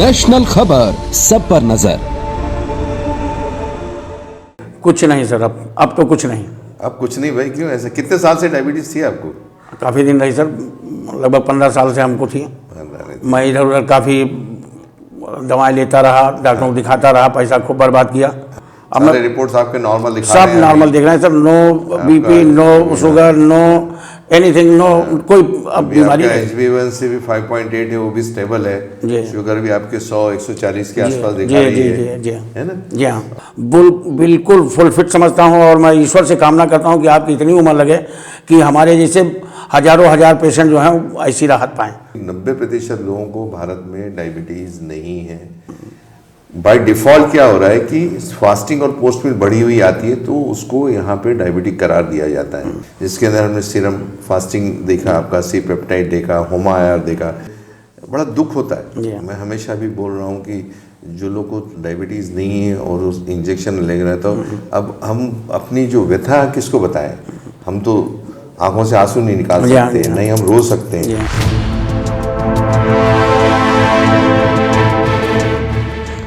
National खबर, सब पर नजर। कुछ नहीं सर, अब तो कुछ नहीं। अब कुछ नहीं भाई, क्यों ऐसा? कितने साल से डायबिटीज थी आपको? काफ़ी दिन रही सर, लगभग 15 साल से हमको थी। मैं इधर उधर काफ़ी दवाएं लेता रहा, डॉक्टरों को दिखाता रहा, पैसा खूब बर्बाद किया। अब सारे रिपोर्ट्स आपके नॉर्मल दिखा सब रहे हैं? नॉर्मल दिख रहे हैं sir, no BP, no sugar, no anything, no कोई अब बीमारी नहीं। HbA1c भी 5.8 है, वो भी स्टेबल है। शुगर भी आपके 100-140 के आसपास दिखा रही है ना? जी हाँ, बिल्कुल फुल फिट समझता हूँ। और मैं ईश्वर से कामना करता हूँ कि आपकी इतनी उम्र लगे कि हमारे जैसे हजारों हजार पेशेंट जो हैं ऐसी राहत पाएँ। 90% लोगों को भारत में डायबिटीज नहीं है। बाय डिफॉल्ट क्या हो रहा है कि फास्टिंग और पोस्ट मील बढ़ी हुई आती है तो उसको यहाँ पे डायबिटिक करार दिया जाता है, जिसके अंदर हमने सीरम फास्टिंग देखा, आपका सी पेप्टाइड देखा, होमा IR देखा। बड़ा दुख होता है। मैं हमेशा भी बोल रहा हूँ कि जो लोग को डायबिटीज़ नहीं है और उस इंजेक्शन ले रहे हैं, तो अब हम अपनी जो व्यथा किसको बताएं? हम तो आंखों से आंसू नहीं निकाल सकते, नहीं हम रो सकते हैं।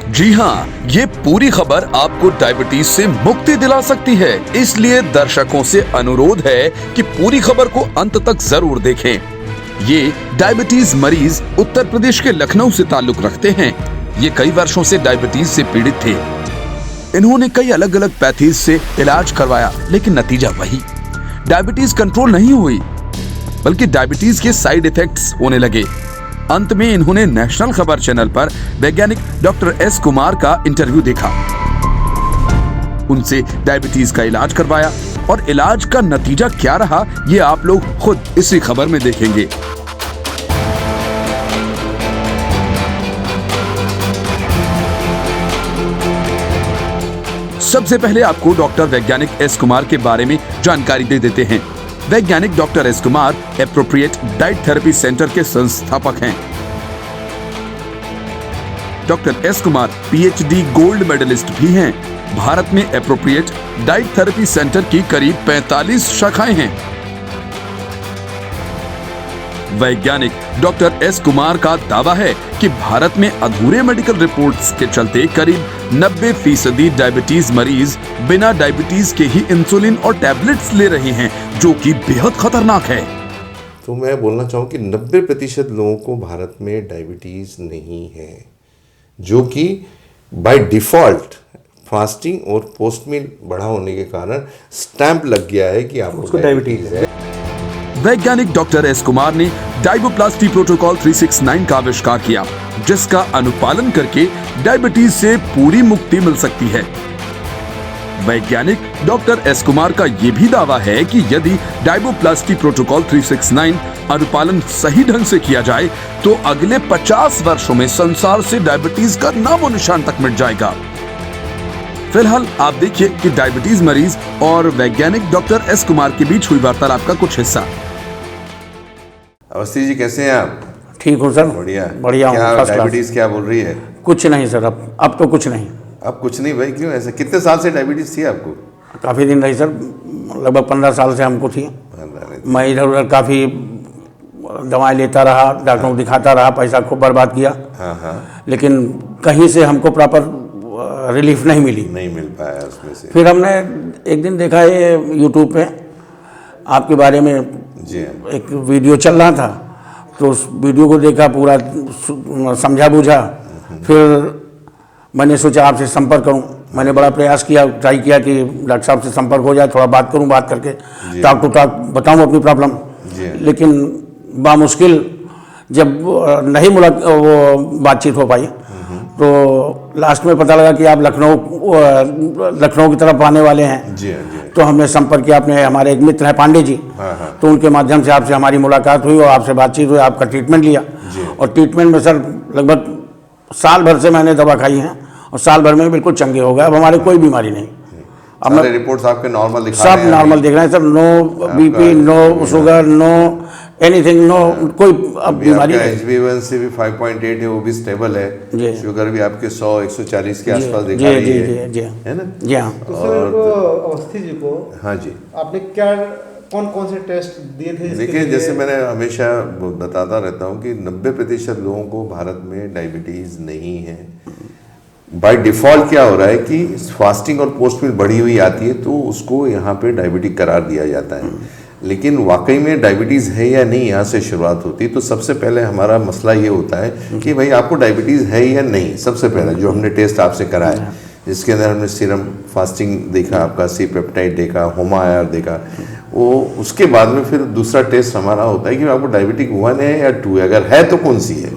जी हाँ, ये पूरी खबर आपको डायबिटीज से मुक्ति दिला सकती है, इसलिए दर्शकों से अनुरोध है कि पूरी खबर को अंत तक जरूर देखें। ये डायबिटीज मरीज उत्तर प्रदेश के लखनऊ से ताल्लुक रखते हैं। ये कई वर्षों से डायबिटीज से पीड़ित थे। इन्होंने कई अलग अलग पैथीज से इलाज करवाया, लेकिन नतीजा वही, डायबिटीज कंट्रोल नहीं हुई, बल्कि डायबिटीज के साइड इफेक्ट्स होने लगे। अंत में इन्होंने नेशनल खबर चैनल पर वैज्ञानिक डॉक्टर S कुमार का इंटरव्यू देखा, उनसे डायबिटीज का इलाज करवाया और इलाज का नतीजा क्या रहा ये आप लोग खुद इसी खबर में देखेंगे। सबसे पहले आपको डॉक्टर वैज्ञानिक S कुमार के बारे में जानकारी दे देते हैं। वैज्ञानिक doctor S Kumar appropriate diet therapy centre के संस्थापक हैं। Doctor S Kumar PhD gold medalist भी हैं। भारत में एप्रोप्रिएट डाइट थेरेपी सेंटर की करीब 45 शाखाएं हैं। वैज्ञानिक डॉक्टर S कुमार का दावा है कि भारत में अधूरे मेडिकल रिपोर्ट्स के चलते करीब 90% डायबिटीज मरीज बिना डायबिटीज के ही इंसुलिन और टैबलेट्स ले रहे हैं, जो कि बेहद खतरनाक है। तो मैं बोलना चाहूँ कि 90% लोगों को भारत में डायबिटीज नहीं है, जो कि बाय डिफॉल्ट फास्टिंग और पोस्ट मील बढ़ा होने के कारण स्टैंप लग गया है कि आपको डायबिटीज है। वैज्ञानिक डॉक्टर S कुमार ने डाइबोप्लास्टी प्रोटोकॉल 369 का आविष्कार किया, जिसका अनुपालन करके डायबिटीज से पूरी मुक्ति मिल सकती है। वैज्ञानिक डॉक्टर S कुमार का यह भी दावा है कि यदि डाइबोप्लास्टी प्रोटोकॉल 369 अनुपालन सही ढंग से किया जाए तो अगले 50 वर्षों में संसार से डायबिटीज का नामो निशान तक मिट जाएगा। फिलहाल आप देखिए कि डायबिटीज मरीज और वैज्ञानिक डॉक्टर S कुमार के बीच हुई वार्तालाप का कुछ हिस्सा। अवस्थी जी, कैसे हैं आप? ठीक हूँ सर, बढ़िया बढ़िया हूँ। क्या डायबिटीज क्या बोल रही है? कुछ नहीं सर, अब तो कुछ नहीं। अब कुछ नहीं भाई, क्यों ऐसा? कितने साल से डायबिटीज थी आपको? काफ़ी दिन रही सर, लगभग 15 साल से हमको थी। मैं इधर उधर काफ़ी दवाएं लेता रहा, डॉक्टरों को दिखाता रहा, पैसा खूब बर्बाद किया। लेकिन कहीं से हमको प्रॉपर रिलीफ नहीं मिल पाया उसमें से। फिर हमने एक दिन देखा ये यूट्यूब पे आपके बारे में एक वीडियो चल रहा था, तो उस वीडियो को देखा, पूरा समझा बुझा। फिर मैंने सोचा आपसे संपर्क करूं। मैंने बड़ा प्रयास किया, ट्राई किया कि डॉक्टर साहब से संपर्क हो जाए, थोड़ा बात करूं, बात करके टॉक टू टॉक बताऊं अपनी प्रॉब्लम। लेकिन बामुश्किल जब नहीं वो बातचीत हो पाई, तो लास्ट में पता लगा कि आप लखनऊ की तरफ आने वाले हैं। तो हमने संपर्क किया, अपने हमारे एक मित्र हैं पांडे जी, तो उनके माध्यम से आपसे हमारी मुलाकात हुई और आपसे बातचीत हुई, आपका ट्रीटमेंट लिया। और ट्रीटमेंट में सर लगभग साल भर से मैंने दवा खाई है और साल भर में बिल्कुल चंगे हो गए। अब हमारे कोई बीमारी नहीं। अब सारे रिपोर्ट्स आपके नॉर्मल दिखा रहे हैं? सब नॉर्मल दिख रहे हैं sir, no BP, no sugar, no anything, no कोई अब बीमारी नहीं। HbA1c भी 5.8 है, वो भी स्टेबल है। शुगर भी आपके 100-140 के आसपास दिखा रही है ना? जी हाँ। तो सर अवस्थी जी को, हाँ जी, आपने क्या कौन कौन से टेस्ट दिए थे इसके देखिए, लिए? जैसे मैंने हमेशा बताता रहता हूँ कि 90% लोगों को भारत में डायबिटीज़ नहीं है। बाय डिफ़ॉल्ट क्या हो रहा है कि फास्टिंग और पोस्ट मील बढ़ी हुई आती है तो उसको यहाँ पे डायबिटिक करार दिया जाता है, लेकिन वाकई में डायबिटीज़ है या नहीं, यहाँ से शुरुआत होती है। तो सबसे पहले हमारा मसला ये होता है कि भाई आपको डायबिटीज़ है या नहीं। सबसे पहले जो हमने टेस्ट आपसे कराया, जिसके अंदर हमने सीरम फास्टिंग देखा, आपका सी पेप्टाइड देखा, होमा IR देखा, वो उसके बाद में फिर दूसरा टेस्ट हमारा होता है कि आपको डायबिटिक 1 है या 2 है, अगर है तो कौन सी है।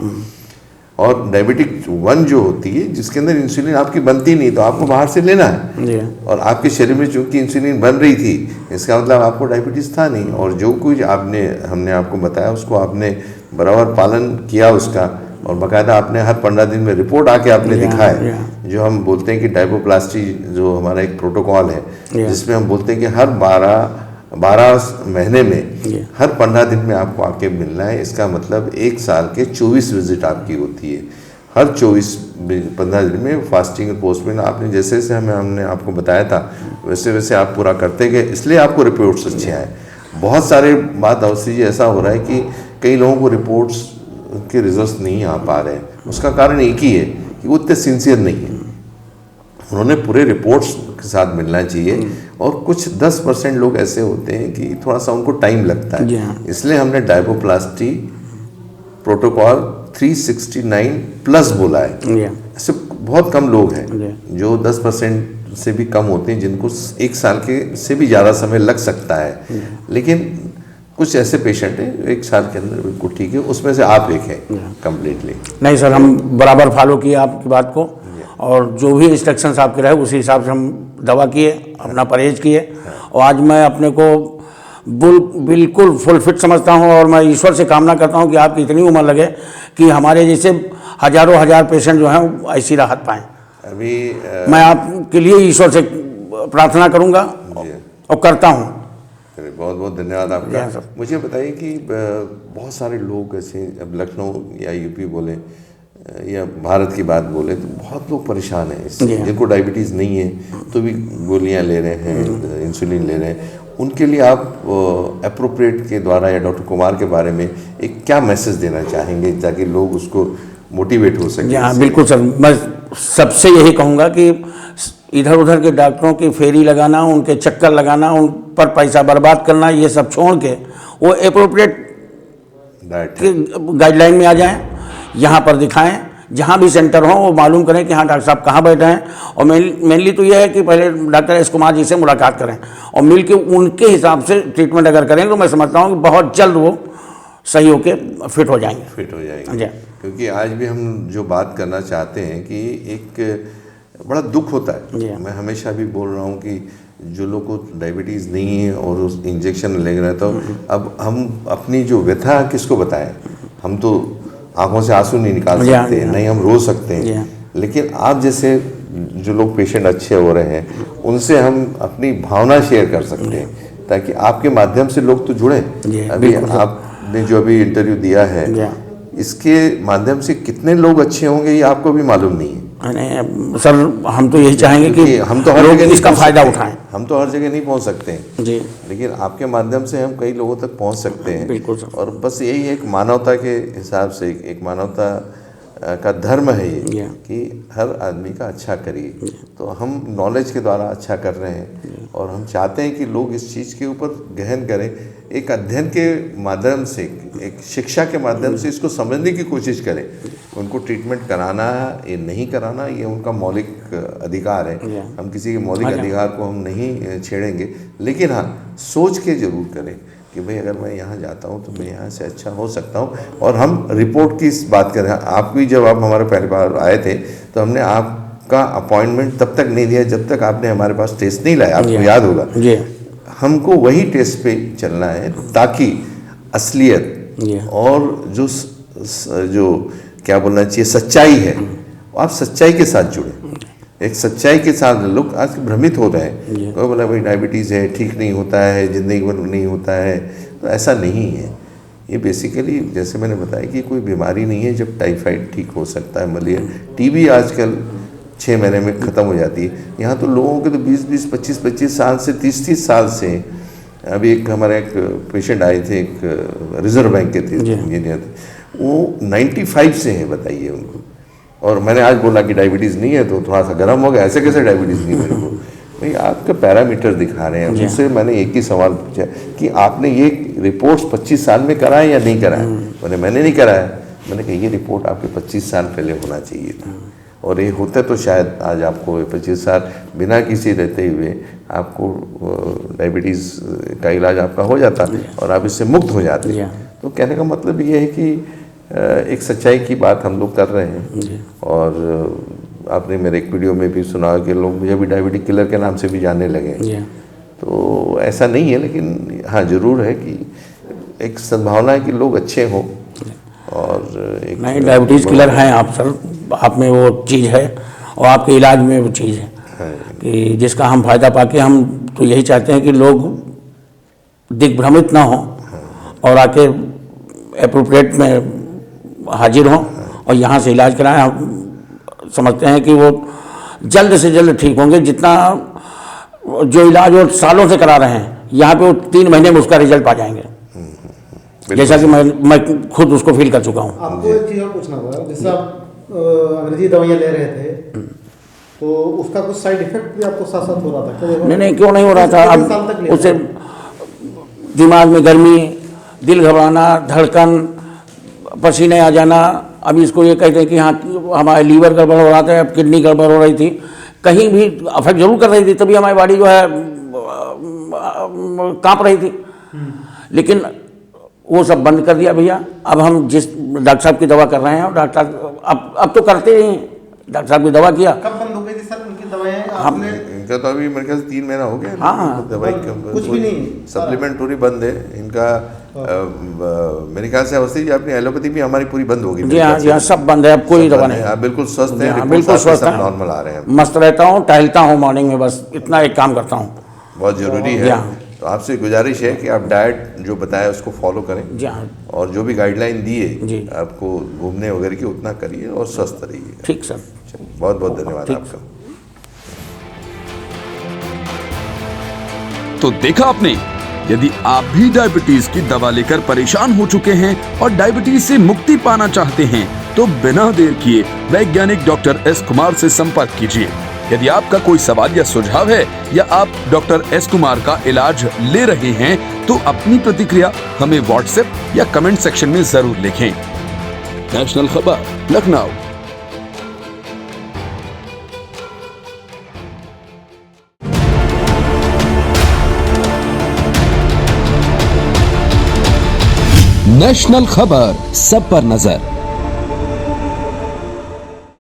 और डायबिटिक 1 जो होती है जिसके अंदर इंसुलिन आपकी बनती नहीं, तो आपको बाहर से लेना है। और आपके शरीर में चूंकि इंसुलिन बन रही थी, इसका मतलब आपको डायबिटीज़ था नहीं। और जो कुछ हमने आपको बताया उसको आपने बराबर पालन किया उसका, और बाकायदा आपने हर 15 दिन में रिपोर्ट आके आपने दिखाया। जो हम बोलते हैं कि डायपोप्लास्टी जो हमारा एक प्रोटोकॉल है, जिसमें हम बोलते हैं कि हर 12 महीने में हर 15 दिन में आपको आके मिलना है। इसका मतलब 1 साल के 24 विजिट आपकी होती है। हर 15 दिन में फास्टिंग और पोस्ट मील आपने जैसे जैसे हमने आपको बताया था वैसे वैसे आप पूरा करते गए, इसलिए आपको रिपोर्ट्स अच्छे आए। बहुत सारे बात अवश्य जी ऐसा हो रहा है कि कई लोगों को रिपोर्ट्स के रिजल्ट्स नहीं आ पा रहे हैं। उसका कारण एक ही है कि वो इतने सिंसियर नहीं है। उन्होंने पूरे रिपोर्ट्स के साथ मिलना चाहिए। और कुछ 10% लोग ऐसे होते हैं कि थोड़ा सा उनको टाइम लगता है, इसलिए हमने डायपोप्लास्टी प्रोटोकॉल 369 प्लस बोला है। ऐसे बहुत कम लोग हैं जो 10% से भी कम होते हैं जिनको 1 साल के से भी ज़्यादा समय लग सकता है। लेकिन कुछ ऐसे पेशेंट हैं 1 साल के अंदर बिल्कुल ठीक है, उसमें से आप एक हैं कम्प्लीटली। नहीं सर, हम बराबर फॉलो किए आपकी बात को, और जो भी इंस्ट्रक्शंस आपके रहे उसी हिसाब से हम दवा किए, अपना परहेज किए। और आज मैं अपने को बिल्कुल फुल फिट समझता हूँ, और मैं ईश्वर से कामना करता हूँ कि आपकी इतनी उम्र लगे कि हमारे जैसे हजारों हजार पेशेंट जो हैं ऐसी राहत पाएँ। अभी मैं आपके लिए ईश्वर से प्रार्थना करूँगा और करता हूँ। बहुत बहुत धन्यवाद आपका। मुझे बताइए कि बहुत सारे लोग ऐसे, अब लखनऊ या यूपी बोले या भारत की बात बोले, तो बहुत लोग परेशान हैं इससे, जिनको डायबिटीज़ नहीं है तो भी गोलियां ले रहे हैं, इंसुलिन ले रहे हैं। उनके लिए आप एप्रोप्रिएट के द्वारा या डॉक्टर कुमार के बारे में एक क्या मैसेज देना चाहेंगे ताकि लोग उसको मोटिवेट हो सकें? हाँ बिल्कुल सर, मैं सबसे यही कहूँगा कि इधर उधर के डॉक्टरों की फेरी लगाना, उनके चक्कर लगाना, उन पर पैसा बर्बाद करना, ये सब छोड़ के वो एप्रोप्रिएट गाइडलाइन में आ जाएं, यहाँ पर दिखाएं। जहाँ भी सेंटर हो वो मालूम करें कि हाँ डॉक्टर साहब कहाँ बैठे हैं। और मेनली तो ये है कि पहले डॉक्टर एस कुमार जी से मुलाकात करें और मिल के उनके हिसाब से ट्रीटमेंट अगर करें तो मैं समझता हूँ कि बहुत जल्द वो सही होके फिट हो जाएंगे। क्योंकि आज भी हम जो बात करना चाहते हैं कि एक बड़ा दुख होता है। मैं हमेशा भी बोल रहा हूँ कि जो लोग को डायबिटीज़ नहीं है और उस इंजेक्शन ले रहे, तो अब हम अपनी जो व्यथा किसको बताएं? हम तो आंखों से आंसू नहीं निकाल सकते, नहीं हम रो सकते हैं, लेकिन आप जैसे जो लोग पेशेंट अच्छे हो रहे हैं उनसे हम अपनी भावना शेयर कर सकते हैं ताकि आपके माध्यम से लोग तो जुड़े। अभी आपने जो अभी इंटरव्यू दिया है, इसके माध्यम से कितने लोग अच्छे होंगे ये आपको भी मालूम नहीं है। नहीं सर, हम तो यही चाहेंगे कि हम तो हर जगह इसका फायदा उठाएं। हम तो हर जगह नहीं पहुंच सकते हैं जी, लेकिन आपके माध्यम से हम कई लोगों तक पहुंच सकते हैं। बिल्कुल सर। और बस यही एक मानवता के हिसाब से एक मानवता का धर्म है ये कि हर आदमी का अच्छा करिए। तो हम नॉलेज के द्वारा अच्छा कर रहे हैं और हम चाहते हैं कि लोग इस चीज़ के ऊपर गहन करें, एक अध्ययन के माध्यम से, एक शिक्षा के माध्यम से इसको समझने की कोशिश करें। उनको ट्रीटमेंट कराना ये नहीं कराना ये उनका मौलिक अधिकार है। हम किसी के मौलिक अधिकार को हम नहीं छेड़ेंगे, लेकिन हाँ सोच के ज़रूर करें कि भाई अगर मैं यहाँ जाता हूँ तो मैं यहाँ से अच्छा हो सकता हूँ। और हम रिपोर्ट की बात करें, आप भी जब आप हमारे पहली बार आए थे तो हमने आपका अपॉइंटमेंट तब तक नहीं दिया जब तक आपने हमारे पास टेस्ट नहीं लाया, आपको याद होगा। हमको वही टेस्ट पे चलना है ताकि असलियत और जो क्या बोलना चाहिए सच्चाई है, आप सच्चाई के साथ जुड़े। एक सच्चाई के साथ लोग आज भ्रमित हो रहे हैं, कोई बोला भाई डायबिटीज़ है ठीक नहीं होता है, ज़िंदगी भर नहीं होता है, तो ऐसा नहीं है। ये बेसिकली जैसे मैंने बताया कि कोई बीमारी नहीं है। जब टाइफाइड ठीक हो सकता है, मलेरिया, टीबी आजकल 6 महीने में ख़त्म हो जाती है। यहाँ तो लोगों के तो 20-20, 25-25 साल से 30-30 साल से अभी एक हमारे एक पेशेंट आए थे, एक रिजर्व बैंक के थे, इंजीनियर थे, वो 95 से हैं, बताइए उनको। और मैंने आज बोला कि डायबिटीज़ नहीं है तो थोड़ा सा गर्म हो गया, ऐसे कैसे डायबिटीज़ नहीं मेरे को? भाई आपके पैरामीटर दिखा रहे हैं। उससे मैंने एक ही सवाल पूछा कि आपने ये रिपोर्ट्स 25 साल में कराए या नहीं कराए? मैंने नहीं कराया। मैंने कहा ये रिपोर्ट आपके 25 साल पहले होना चाहिए था, और ये होता तो शायद आज आपको 25 साल बिना किसी रहते हुए आपको डायबिटीज़ का इलाज आपका हो जाता और आप इससे मुक्त हो जाते। तो कहने का मतलब ये है कि एक सच्चाई की बात हम लोग कर रहे हैं। और आपने मेरे एक वीडियो में भी सुना कि लोग मुझे भी डायबिटिक किलर के नाम से भी जानने लगे। तो ऐसा नहीं है, लेकिन हाँ ज़रूर है कि एक संभावना है कि लोग अच्छे हों। और एक नहीं, डायबिटीज़ किलर हैं आप सर, आप में वो चीज़ है और आपके इलाज में वो चीज़ है कि जिसका हम फ़ायदा पाके हम तो यही चाहते हैं कि लोग दिग्भ्रमित ना हों और आके एप्रोप्रिएट में हाजिर हों और यहाँ से इलाज कराएं। हम समझते हैं कि वो जल्द से जल्द ठीक होंगे। जितना जो इलाज वो सालों से करा रहे हैं, यहाँ पे वो 3 महीने में उसका रिजल्ट पा जाएंगे, जैसा कि मैं खुद उसको फील कर चुका हूँ। आपको एक चीज़ और पूछना था, जैसे आप अंग्रेजी दवाइयाँ ले रहे थे तो उसका कुछ साइड इफेक्ट भी आपको साथ साथ हो रहा था क्या? नहीं, क्यों नहीं हो रहा था। अब उससे दिमाग में गर्मी, दिल घबराना, धड़कन, पसीने आ जाना। अभी इसको ये कहते हैं कि हाँ हमारा लीवर गड़बड़ हो रहा था, अब किडनी गड़बड़ हो रही थी, कहीं भी अफेक्ट जरूर कर रही थी, तभी हमारी बॉडी जो है कांप रही थी। लेकिन वो सब बंद कर दिया भैया। अब हम जिस डॉक्टर साहब की दवा कर रहे हैं, डॉक्टर अब तो करते ही हैं। डॉक्टर साहब की दवा किया। कब बंद हो गई थी सर उनकी दवाएं? आपने इनका तो अभी मेरे ख्याल से 3 महीना हो गया। हाँ, दवाई कुछ भी नहीं, सप्लीमेंट्री बंद है इनका। मेरे ख्याल से अवस्थी जी अपनी एलोपैथी भी हमारी पूरी बंद होगी। जी हाँ, जी हाँ, सब बंद है, अब कोई दवा नहीं। आप बिल्कुल स्वस्थ हैं? बिल्कुल स्वस्थ है, नॉर्मल आ रहे हैं, मस्त रहता हूँ, टहलता हूँ मॉर्निंग में, बस इतना एक काम करता हूँ। बहुत ज़रूरी है। तो आपसे गुजारिश है कि आप डाइट जो बताया उसको फॉलो करें। जी हाँ, और जो भी गाइडलाइन दी जी है आपको घूमने वगैरह की, उतना करिए और स्वस्थ रहिए। ठीक सर, बहुत बहुत धन्यवाद आपका। तो देखा आपने, यदि आप भी डायबिटीज की दवा लेकर परेशान हो चुके हैं और डायबिटीज से मुक्ति पाना चाहते हैं तो बिना देर किए वैज्ञानिक डॉक्टर एस कुमार से संपर्क कीजिए। यदि आपका कोई सवाल या सुझाव है या आप डॉक्टर एस कुमार का इलाज ले रहे हैं तो अपनी प्रतिक्रिया हमें व्हाट्सएप या कमेंट सेक्शन में जरूर लिखें। नेशनल खबर, लखनऊ। नेशनल खबर, सब पर नजर।